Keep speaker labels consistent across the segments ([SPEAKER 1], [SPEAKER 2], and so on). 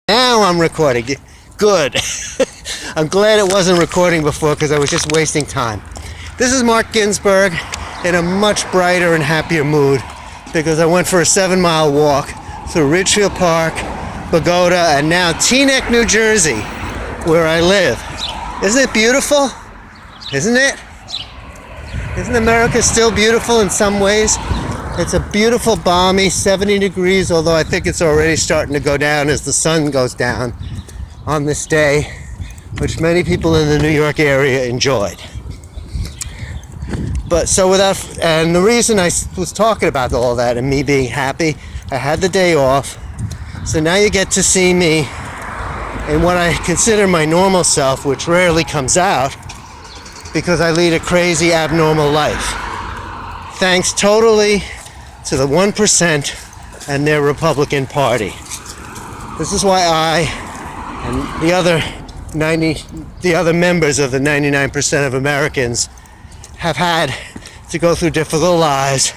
[SPEAKER 1] Now I'm recording. Good. I'm glad it wasn't recording before because I was just wasting time. This is Marc Ginsburg in a much brighter and happier mood because I went for a 7-mile walk through Ridgefield Park, Pagoda, and now Teaneck, New Jersey, where I live. Isn't it beautiful? Isn't it? Isn't America still beautiful in some ways? It's a beautiful, balmy 70 degrees, although I think it's already starting to go down as the sun goes down on this day, which many people in the New York area enjoyed. And the reason I was talking about all that and me being happy, I had the day off, so now you get to see me in what I consider my normal self, which rarely comes out because I lead a crazy, abnormal life. Thanks totally to the 1% and their Republican Party. This is why I and the other members of the 99% of Americans have had to go through difficult lives,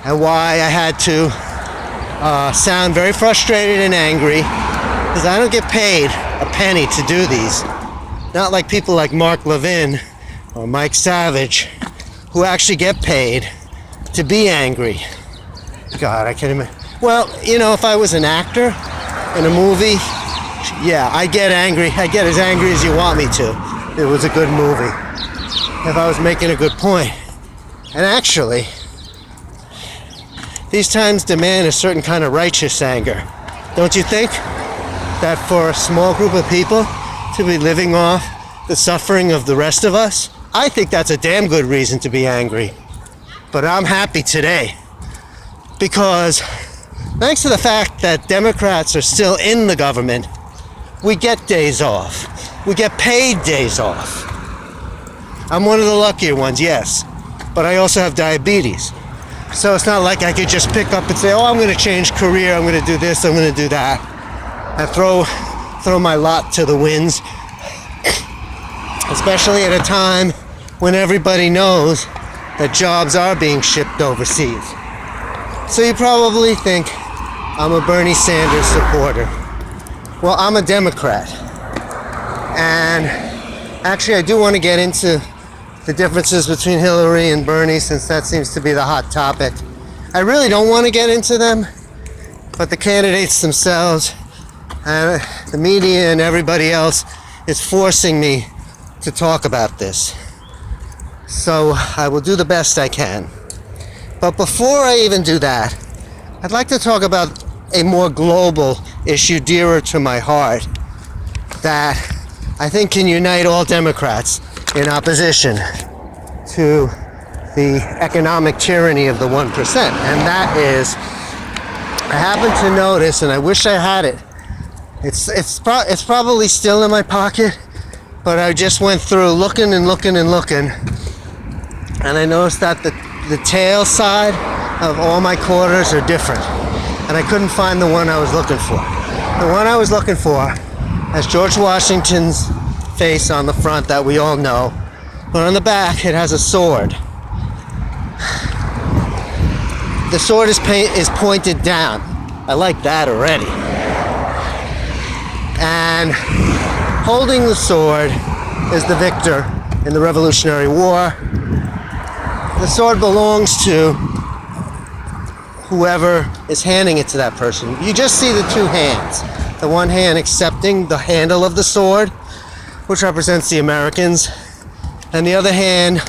[SPEAKER 1] and why I had to sound very frustrated and angry because I don't get paid a penny to do these. Not like people like Mark Levin or Mike Savage, who actually get paid to be angry. God, I can't imagine. Well, you know, if I was an actor in a movie, yeah, I get angry. I get as angry as you want me to. It was a good movie. If I was making a good point. And actually, these times demand a certain kind of righteous anger. Don't you think? That for a small group of people to be living off the suffering of the rest of us, I think that's a damn good reason to be angry. But I'm happy today because thanks to the fact that Democrats are still in the government, we get days off. We get paid days off. I'm one of the luckier ones, yes, but I also have diabetes. So it's not like I could just pick up and say, oh, I'm going to change career, I'm going to do this, I'm going to do that, and throw my lot to the winds, especially at a time when everybody knows that jobs are being shipped overseas. So you probably think I'm a Bernie Sanders supporter. Well, I'm a Democrat. And actually, I do want to get into the differences between Hillary and Bernie, since that seems to be the hot topic. I really don't want to get into them, but the candidates themselves, the media and everybody else is forcing me to talk about this. So I will do the best I can. But before I even do that, I'd like to talk about a more global issue dearer to my heart that I think can unite all Democrats in opposition to the economic tyranny of the 1%. And that is, I happen to notice, and I wish I had it, it's probably still in my pocket, but I just went through looking, and I noticed that the tail side of all my quarters are different, and I couldn't find the one I was looking for. The one I was looking for has George Washington's face on the front that we all know, but on the back it has a sword. The sword is pointed down. I like that already. And holding the sword is the victor in the Revolutionary War. The sword belongs to whoever is handing it to that person. You just see the two hands. The one hand accepting the handle of the sword, which represents the Americans, and the other hand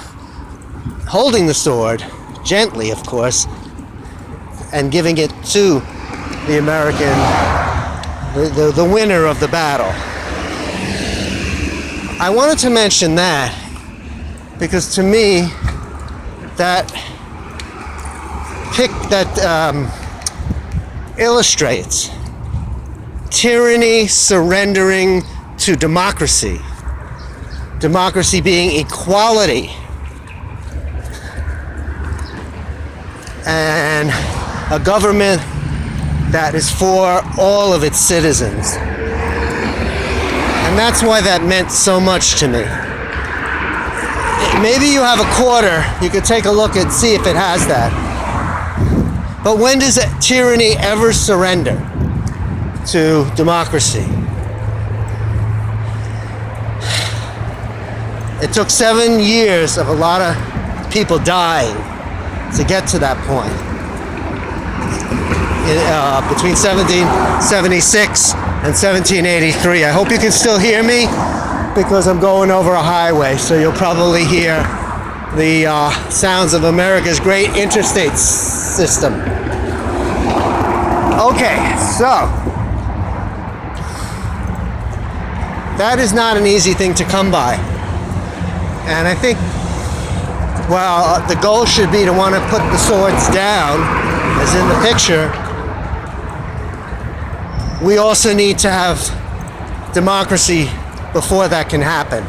[SPEAKER 1] holding the sword, gently of course, and giving it to the American, the winner of the battle. I wanted to mention that because to me, that illustrates tyranny surrendering to democracy. Democracy being equality. And a government that is for all of its citizens. And that's why that meant so much to me. Maybe you have a quarter, you could take a look and see if it has that. But when does tyranny ever surrender? to democracy. It took 7 years of a lot of people dying to get to that point. Between 1776 and 1783. I hope you can still hear me because I'm going over a highway, so you'll probably hear the sounds of America's great interstate system. Okay, so that is not an easy thing to come by. And I think, well, the goal should be to want to put the swords down, as in the picture. We also need to have democracy before that can happen.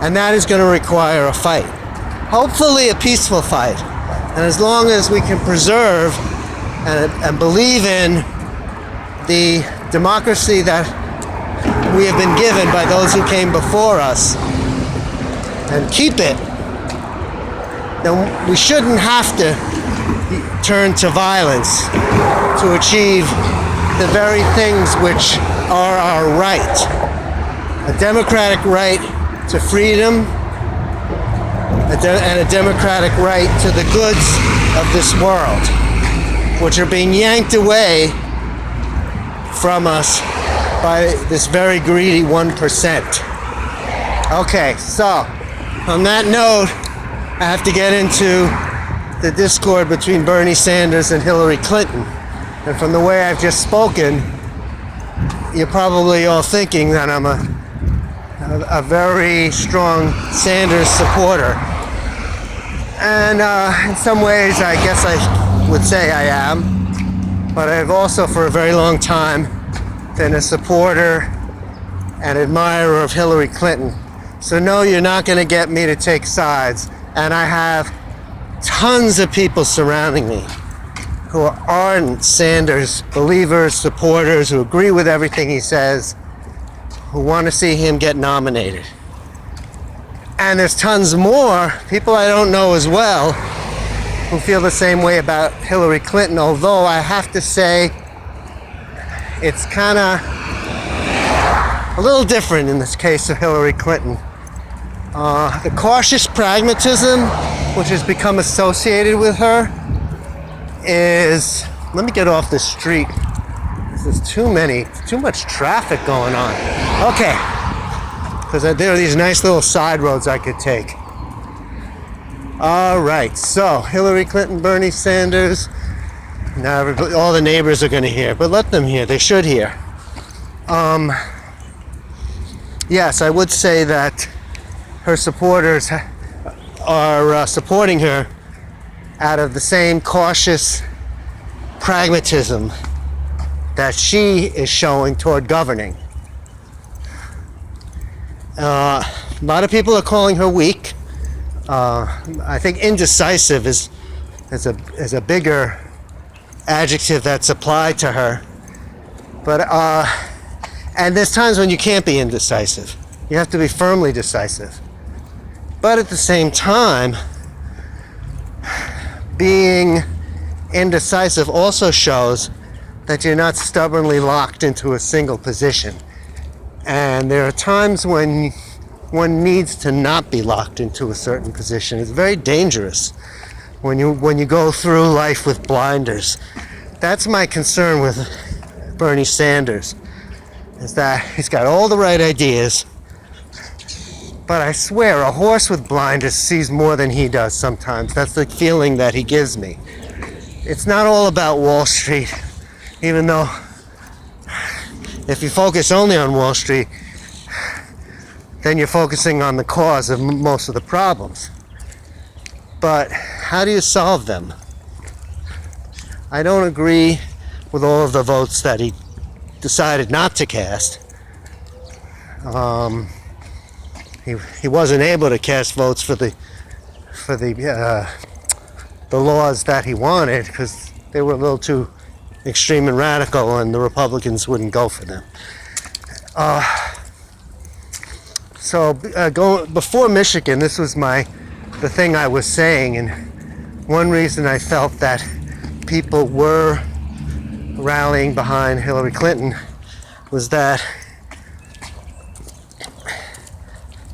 [SPEAKER 1] And that is going to require a fight. Hopefully a peaceful fight. And as long as we can preserve and believe in the democracy that we have been given by those who came before us, and keep it, then we shouldn't have to turn to violence to achieve the very things which are our right. A democratic right to freedom and a democratic right to the goods of this world, which are being yanked away from us by this very greedy 1%. Okay, so on that note, I have to get into the discord between Bernie Sanders and Hillary Clinton. And from the way I've just spoken, you're probably all thinking that I'm a very strong Sanders supporter. And in some ways, I guess I would say I am. But I've also, for a very long time, been a supporter and admirer of Hillary Clinton. So no, you're not going to get me to take sides. And I have tons of people surrounding me who are ardent Sanders believers, supporters, who agree with everything he says, who want to see him get nominated. And there's tons more people I don't know as well who feel the same way about Hillary Clinton, although I have to say it's kind of a little different in this case of Hillary Clinton. The cautious pragmatism which has become associated with her is, let me get off the street. There's too much traffic going on. Okay, because there are these nice little side roads I could take. All right, so Hillary Clinton, Bernie Sanders. Now all the neighbors are going to hear, but let them hear. They should hear. Yes, I would say that her supporters are supporting her out of the same cautious pragmatism that she is showing toward governing. A lot of people are calling her weak. I think indecisive is a bigger adjective that's applied to her. But and there's times when you can't be indecisive. You have to be firmly decisive. But at the same time, being indecisive also shows that you're not stubbornly locked into a single position. And there are times when one needs to not be locked into a certain position. It's very dangerous when you go through life with blinders. That's my concern with Bernie Sanders, is that he's got all the right ideas, but I swear a horse with blinders sees more than he does sometimes. That's the feeling that he gives me. It's not all about Wall Street, even though if you focus only on Wall Street, then you're focusing on the cause of most of the problems. But how do you solve them? I don't agree with all of the votes that he decided not to cast. He wasn't able to cast votes for the laws that he wanted because they were a little too extreme and radical, and the Republicans wouldn't go for them. Before Michigan, this was the thing I was saying, and one reason I felt that people were rallying behind Hillary Clinton was that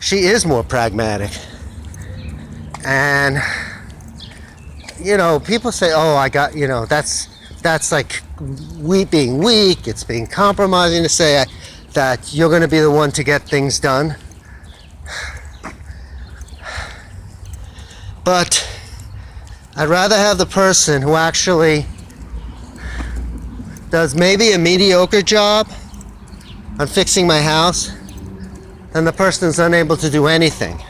[SPEAKER 1] she is more pragmatic. And, you know, people say, oh, I got, you know, that's like being weak. It's being compromising to say that you're going to be the one to get things done. But I'd rather have the person who actually does maybe a mediocre job on fixing my house than the person who's unable to do anything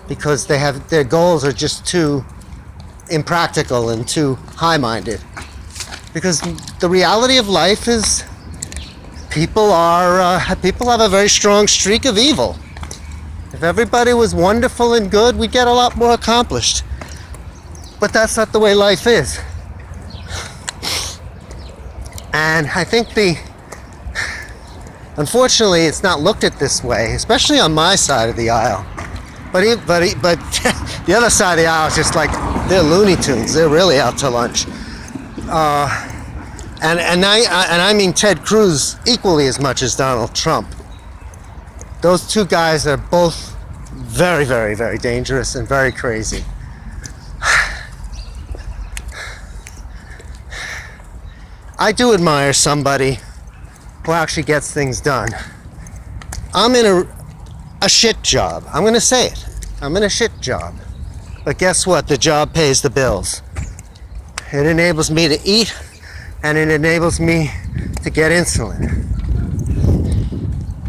[SPEAKER 1] because their goals are just too impractical and too high-minded. Because the reality of life is people have a very strong streak of evil. If everybody was wonderful and good, we'd get a lot more accomplished. But that's not the way life is. And I think unfortunately, it's not looked at this way, especially on my side of the aisle. But the other side of the aisle is just like, they're Looney Tunes. They're really out to lunch. And I mean Ted Cruz equally as much as Donald Trump. Those two guys are both very, very, very dangerous and very crazy. I do admire somebody who actually gets things done. I'm in a shit job. I'm going to say it. I'm in a shit job. But guess what? The job pays the bills. It enables me to eat, and it enables me to get insulin.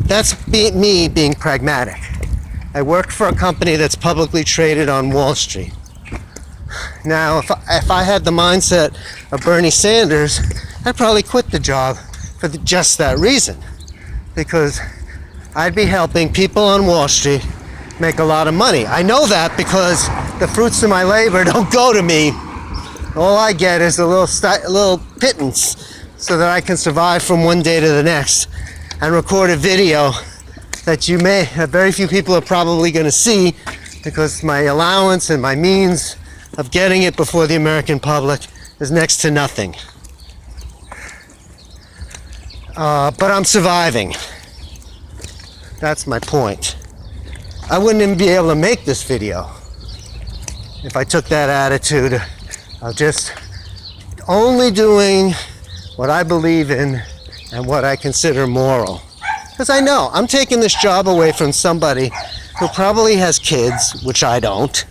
[SPEAKER 1] That's me being pragmatic. I work for a company that's publicly traded on Wall Street. Now, if I had the mindset of Bernie Sanders, I'd probably quit the job for just that reason. Because I'd be helping people on Wall Street make a lot of money. I know that because the fruits of my labor don't go to me. All I get is a little pittance so that I can survive from one day to the next and record a video that very few people are probably going to see because my allowance and my means of getting it before the American public is next to nothing. But I'm surviving. That's my point. I wouldn't even be able to make this video if I took that attitude of just only doing what I believe in and what I consider moral. Because I know I'm taking this job away from somebody who probably has kids, which I don't,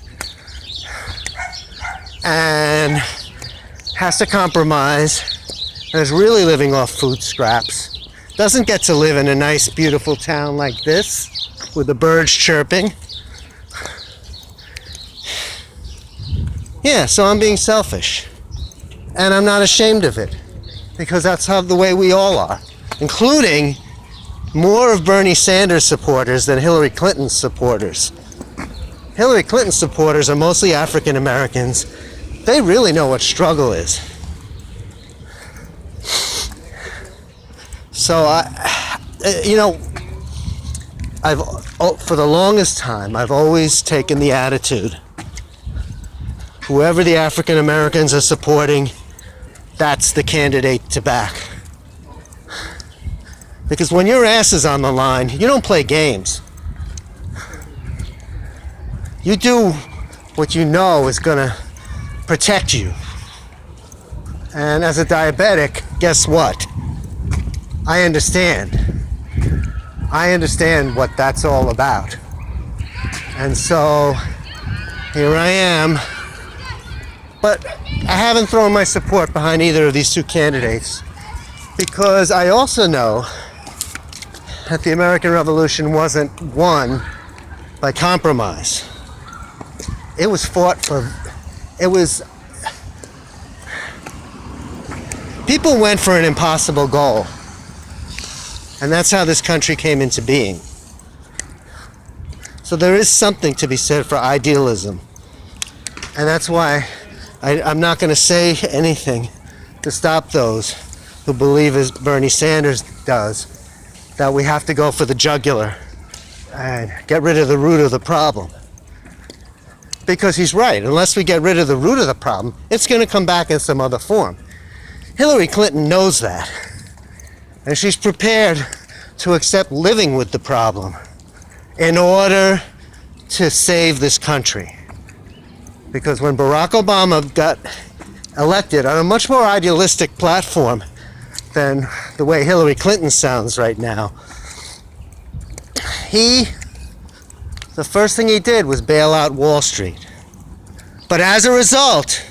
[SPEAKER 1] and has to compromise and is really living off food scraps. Doesn't get to live in a nice, beautiful town like this with the birds chirping. Yeah, so I'm being selfish. And I'm not ashamed of it. Because that's the way we all are. Including more of Bernie Sanders supporters than Hillary Clinton's supporters. Hillary Clinton's supporters are mostly African Americans. They really know what struggle is. So, for the longest time, I've always taken the attitude, whoever the African Americans are supporting, that's the candidate to back. Because when your ass is on the line, you don't play games. You do what you know is going to protect you. And as a diabetic, guess what? I understand. I understand what that's all about. And so, here I am. But I haven't thrown my support behind either of these two candidates because I also know that the American Revolution wasn't won by compromise. It was people went for an impossible goal. And that's how this country came into being. So there is something to be said for idealism. And that's why I'm not going to say anything to stop those who believe, as Bernie Sanders does, that we have to go for the jugular and get rid of the root of the problem. Because he's right. Unless we get rid of the root of the problem, it's going to come back in some other form. Hillary Clinton knows that. And she's prepared to accept living with the problem in order to save this country. Because when Barack Obama got elected on a much more idealistic platform than the way Hillary Clinton sounds right now, the first thing he did was bail out Wall Street. But as a result,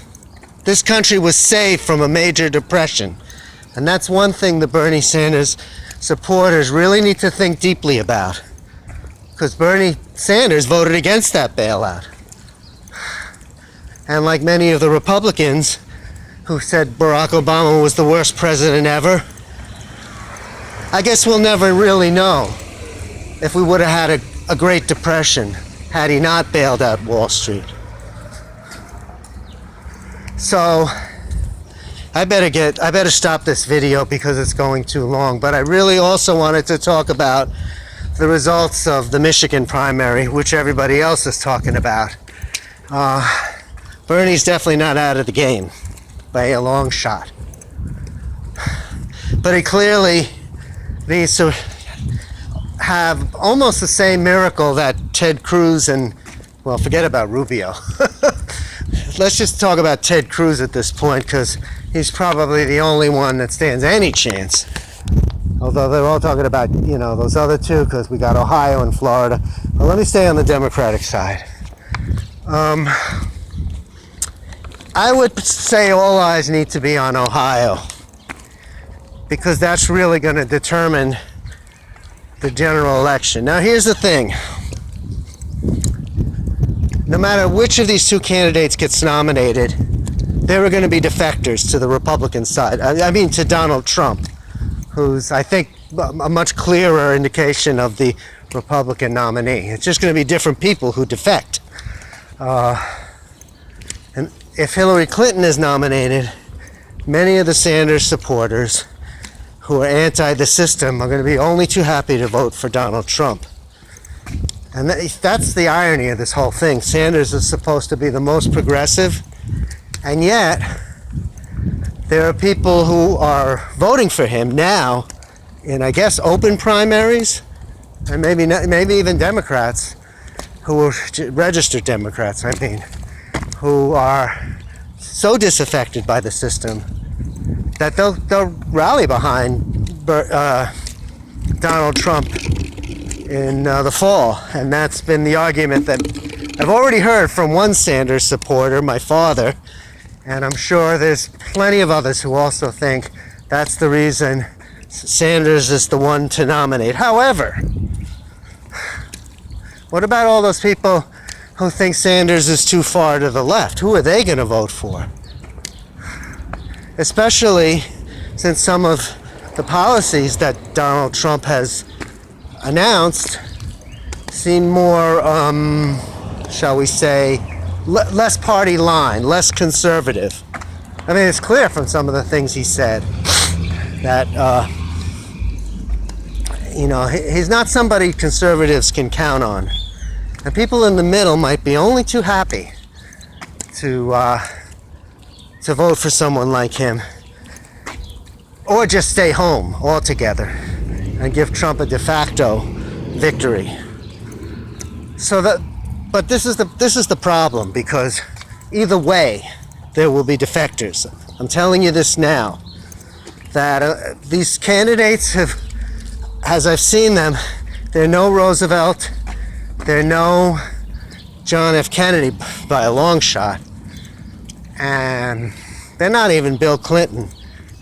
[SPEAKER 1] this country was saved from a major depression. And that's one thing the Bernie Sanders supporters really need to think deeply about. Because Bernie Sanders voted against that bailout. And like many of the Republicans who said Barack Obama was the worst president ever, I guess we'll never really know if we would have had a Great Depression had he not bailed out Wall Street. So I better stop this video because it's going too long. But I really also wanted to talk about the results of the Michigan primary, which everybody else is talking about. Bernie's definitely not out of the game by a long shot. But he clearly needs to have almost the same miracle that Ted Cruz and, well, forget about Rubio. Let's just talk about Ted Cruz at this point, because he's probably the only one that stands any chance. Although they're all talking about, those other two, because we got Ohio and Florida. Well, let me stay on the Democratic side. I would say all eyes need to be on Ohio, because that's really going to determine the general election. Now, here's the thing. No matter which of these two candidates gets nominated, there are going to be defectors to the Republican side. I mean, to Donald Trump, who's, I think, a much clearer indication of the Republican nominee. It's just going to be different people who defect. And if Hillary Clinton is nominated, many of the Sanders supporters who are anti the system are going to be only too happy to vote for Donald Trump. And that's the irony of this whole thing. Sanders is supposed to be the most progressive, and yet there are people who are voting for him now in, I guess, open primaries, and maybe even Democrats, who are registered Democrats, who are so disaffected by the system that they'll rally behind Donald Trump in the fall. And that's been the argument that I've already heard from one Sanders supporter, my father, and I'm sure there's plenty of others who also think that's the reason Sanders is the one to nominate. However, what about all those people who think Sanders is too far to the left? Who are they going to vote for? Especially since some of the policies that Donald Trump has announced seem more, shall we say, less party line, less conservative. I mean, it's clear from some of the things he said that, he's not somebody conservatives can count on. And people in the middle might be only too happy to vote for someone like him, or just stay home altogether and give Trump a de facto victory. But this is the problem, because either way there will be defectors. I'm telling you this now, that these candidates have, as I've seen them, they're no Roosevelt, they're no John F. Kennedy by a long shot, and they're not even Bill Clinton,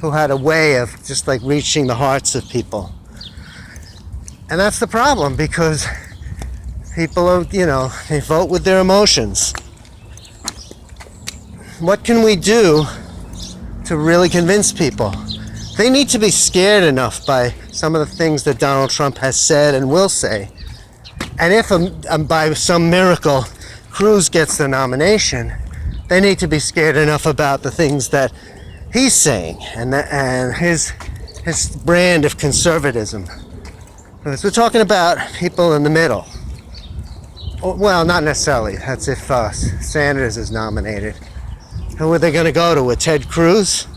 [SPEAKER 1] who had a way of just like reaching the hearts of people. And that's the problem, because people are, they vote with their emotions. What can we do to really convince people? They need to be scared enough by some of the things that Donald Trump has said and will say. And if by some miracle Cruz gets the nomination, they need to be scared enough about the things that he's saying and his brand of conservatism. Because we're talking about people in the middle. Well, not necessarily. That's if Sanders is nominated. Who are they going to go to? A Ted Cruz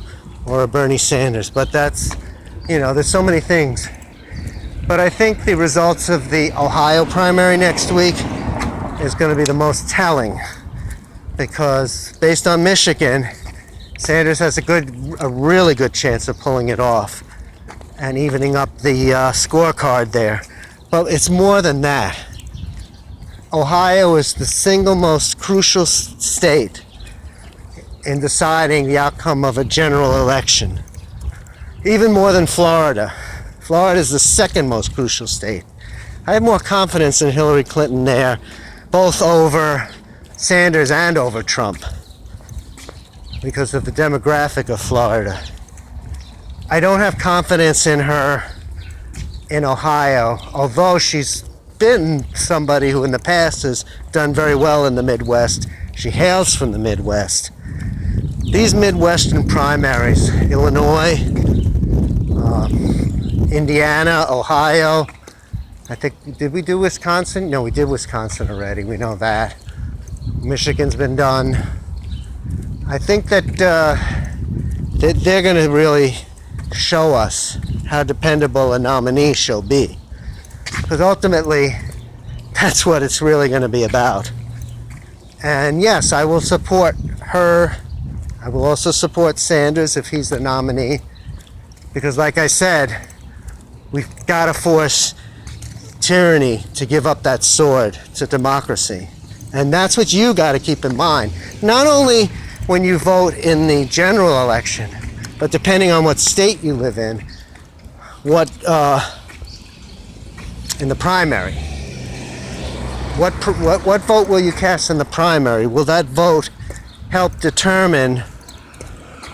[SPEAKER 1] or a Bernie Sanders? But that's, there's so many things But I think the results of the Ohio primary next week is going to be the most telling, because based on Michigan, Sanders has a really good chance of pulling it off and evening up the scorecard there. But it's more than that. Ohio is the single most crucial state in deciding the outcome of a general election, even more than Florida. Florida is the second most crucial state. I have more confidence in Hillary Clinton there, both over Sanders and over Trump, because of the demographic of Florida. I don't have confidence in her in Ohio, although she's been somebody who in the past has done very well in the Midwest. She hails from the Midwest. These Midwestern primaries, Illinois, Indiana, Ohio, I think, did we do Wisconsin? No, we did Wisconsin already, we know that. Michigan's been done. I think that they're going to really show us how dependable a nominee she'll be. Because ultimately, that's what it's really going to be about. And yes, I will support her. I will also support Sanders if he's the nominee. Because like I said, we've got to force tyranny to give up that sword to democracy. And that's what you got to keep in mind. Not only when you vote in the general election, but depending on what state you live in, what in the primary. What vote will you cast in the primary? Will that vote help determine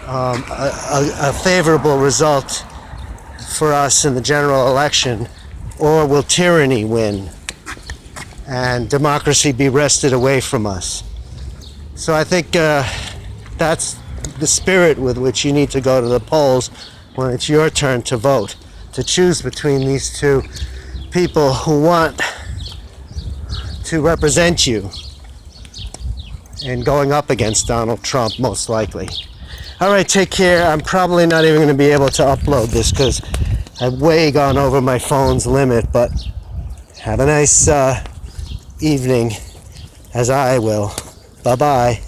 [SPEAKER 1] a favorable result for us in the general election, or will tyranny win and democracy be wrested away from us? So I think that's the spirit with which you need to go to the polls when it's your turn to vote, to choose between these two people who want to represent you in going up against Donald Trump, most likely. All right, take care. I'm probably not even going to be able to upload this because I've way gone over my phone's limit, but have a nice evening, as I will. Bye-bye.